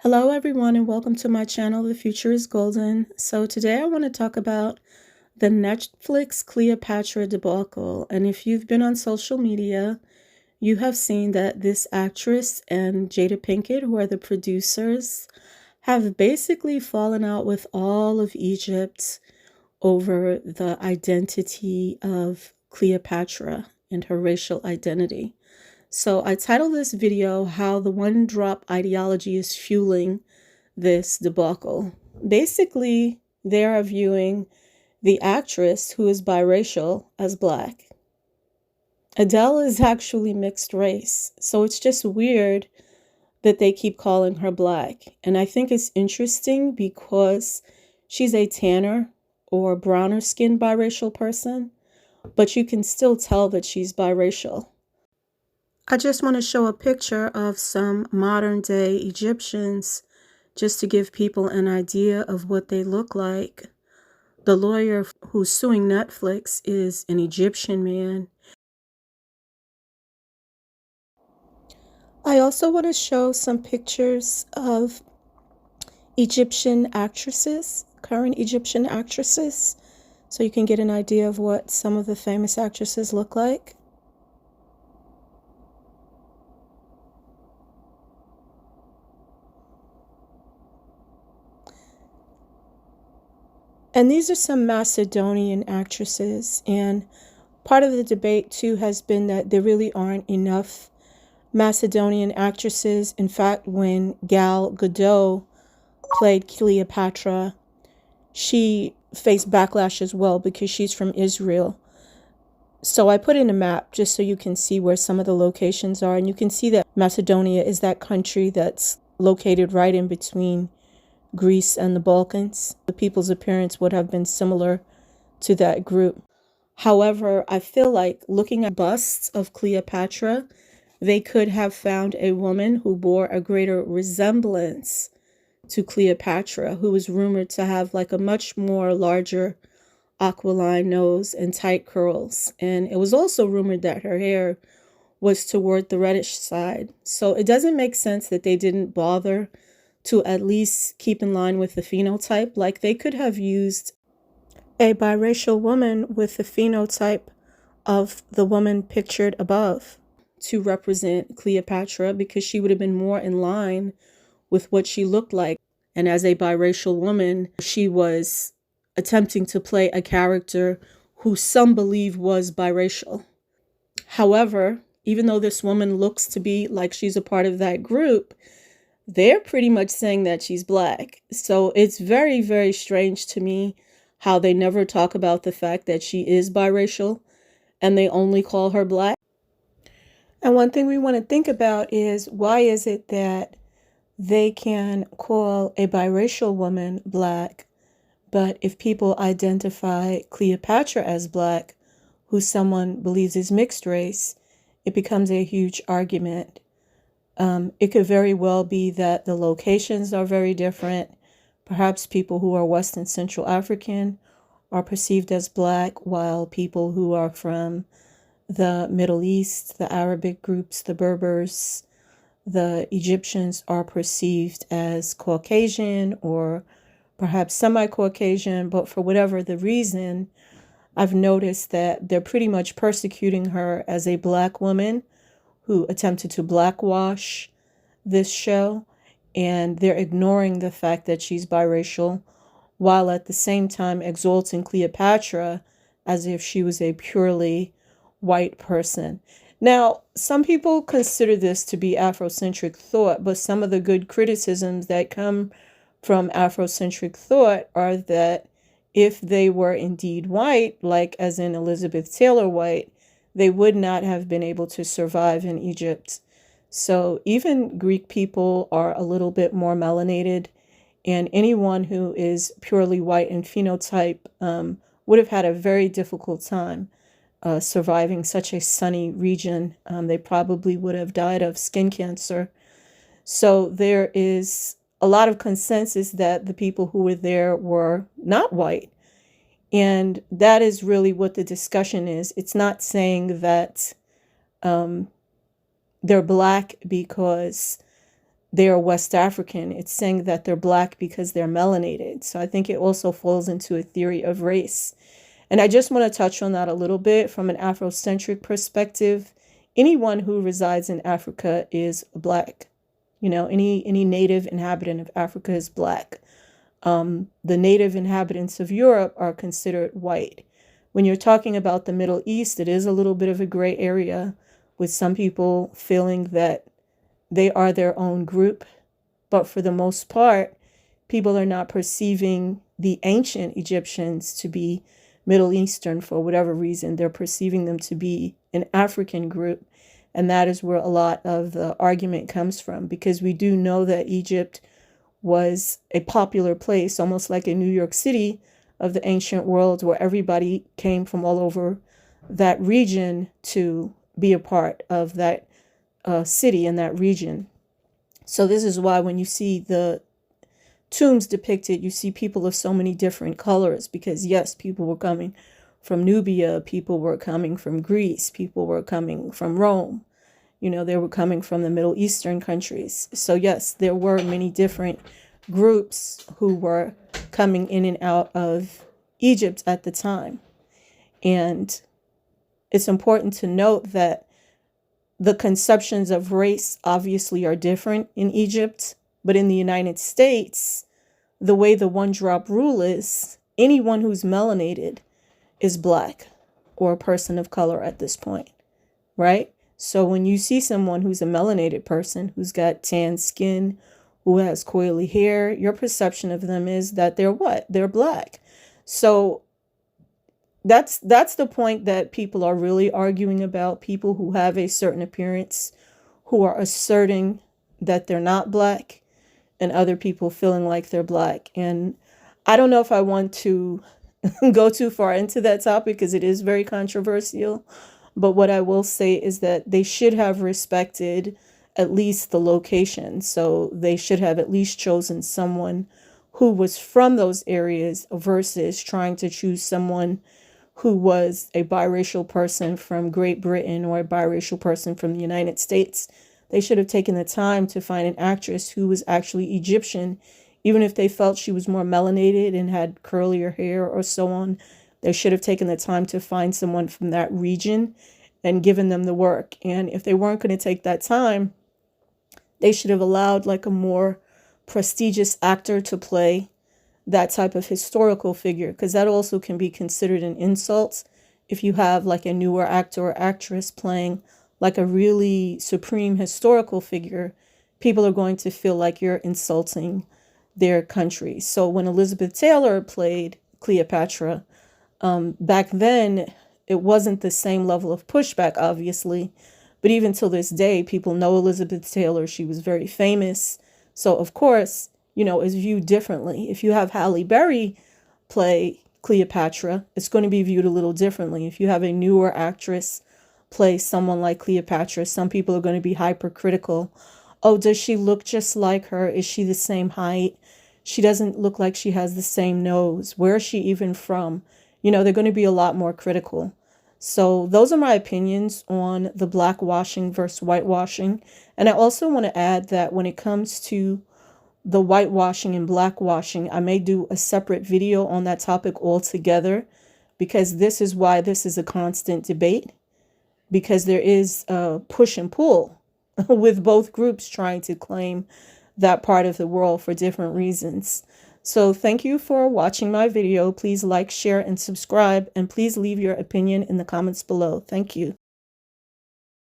Hello, everyone, and welcome to my channel, The Future is Golden. So, today I want to talk about the Netflix Cleopatra debacle. And if you've been on social media, you have seen that this actress and Jada Pinkett, who are the producers, have basically fallen out with all of Egypt over the identity of Cleopatra and her racial identity. So I titled this video, How the One Drop Ideology is Fueling This Debacle. Basically, they are viewing the actress, who is biracial, as black. Adele is actually mixed race, so it's just weird that they keep calling her black. And I think it's interesting because she's a tanner or browner skinned biracial person, but you can still tell that she's biracial. I just want to show a picture of some modern day Egyptians just to give people an idea of what they look like. The lawyer who's suing Netflix is an Egyptian man. I also want to show some pictures of Egyptian actresses, current Egyptian actresses, so you can get an idea of what some of the famous actresses look like. And these are some Macedonian actresses. And part of the debate, too, has been that there really aren't enough Macedonian actresses. In fact, when Gal Gadot played Cleopatra, she faced backlash as well because she's from Israel. So I put in a map just so you can see where some of the locations are. And you can see that Macedonia is that country that's located right in between Greece and the Balkans. The people's appearance would have been similar to that group. However, I feel like looking at busts of Cleopatra, they could have found a woman who bore a greater resemblance to Cleopatra, who was rumored to have like a much more larger aquiline nose and tight curls. And it was also rumored that her hair was toward the reddish side. So it doesn't make sense that they didn't bother to at least keep in line with the phenotype. Like they could have used a biracial woman with the phenotype of the woman pictured above to represent Cleopatra, because she would have been more in line with what she looked like. And as a biracial woman, she was attempting to play a character who some believe was biracial. However, even though this woman looks to be like she's a part of that group, they're pretty much saying that she's black. So it's very, very strange to me how they never talk about the fact that she is biracial and they only call her black. And one thing we want to think about is, why is it that they can call a biracial woman black, but if people identify Cleopatra as black, who someone believes is mixed race, it becomes a huge argument. It could very well be that the locations are very different. Perhaps people who are West and Central African are perceived as black, while people who are from the Middle East, the Arabic groups, the Berbers, the Egyptians are perceived as Caucasian or perhaps semi-Caucasian. But for whatever the reason, I've noticed that they're pretty much persecuting her as a black woman who attempted to blackwash this show, and they're ignoring the fact that she's biracial, while at the same time exalting Cleopatra as if she was a purely white person. Now, some people consider this to be Afrocentric thought, but some of the good criticisms that come from Afrocentric thought are that if they were indeed white, like as in Elizabeth Taylor white, they would not have been able to survive in Egypt. So even Greek people are a little bit more melanated, and anyone who is purely white in phenotype would have had a very difficult time surviving such a sunny region. They probably would have died of skin cancer. So there is a lot of consensus that the people who were there were not white. And that is really what the discussion is. It's not saying that they're black because they are West African. It's saying that they're black because they're melanated. So I think it also falls into a theory of race. And I just want to touch on that a little bit from an Afrocentric perspective. Anyone who resides in Africa is black. You know, any native inhabitant of Africa is black. The native inhabitants of Europe are considered white. When you're talking about the Middle East, it is a little bit of a gray area, with some people feeling that they are their own group. But for the most part, people are not perceiving the ancient Egyptians to be Middle Eastern for whatever reason. They're perceiving them to be an African group. And that is where a lot of the argument comes from, because we do know that Egypt was a popular place, almost like a New York City of the ancient world, where everybody came from all over that region to be a part of that city in that region. So this is why when you see the tombs depicted, you see people of so many different colors, because yes, people were coming from Nubia, people were coming from Greece, people were coming from Rome, you know, they were coming from the Middle Eastern countries. So yes, there were many different groups who were coming in and out of Egypt at the time. And it's important to note that the conceptions of race obviously are different in Egypt, but in the United States, the way the one-drop rule is, anyone who's melanated is black or a person of color at this point, right? So when you see someone who's a melanated person, who's got tan skin, who has coily hair, your perception of them is that they're what? They're black. So that's the point that people are really arguing about. People who have a certain appearance, who are asserting that they're not black, and other people feeling like they're black. And I don't know if I want to go too far into that topic, because it is very controversial. But what I will say is that they should have respected at least the location. So they should have at least chosen someone who was from those areas versus trying to choose someone who was a biracial person from Great Britain or a biracial person from the United States. They should have taken the time to find an actress who was actually Egyptian, even if they felt she was more melanated and had curlier hair or so on. They should have taken the time to find someone from that region and given them the work. And if they weren't going to take that time, they should have allowed like a more prestigious actor to play that type of historical figure, because that also can be considered an insult. If you have like a newer actor or actress playing like a really supreme historical figure, people are going to feel like you're insulting their country. So when Elizabeth Taylor played Cleopatra, back then, it wasn't the same level of pushback, obviously. But even till this day, people know Elizabeth Taylor. She was very famous. So, of course, you know, is viewed differently. If you have Halle Berry play Cleopatra, it's going to be viewed a little differently. If you have a newer actress play someone like Cleopatra, some people are going to be hypercritical. Oh, does she look just like her? Is she the same height? She doesn't look like she has the same nose. Where is she even from? You know, they're going to be a lot more critical. So those are my opinions on the blackwashing versus whitewashing. And I also want to add that when it comes to the whitewashing and blackwashing, I may do a separate video on that topic altogether, because this is why this is a constant debate, because there is a push and pull with both groups trying to claim that part of the world for different reasons. So thank you for watching my video. Please like, share, and subscribe, and please leave your opinion in the comments below. Thank you.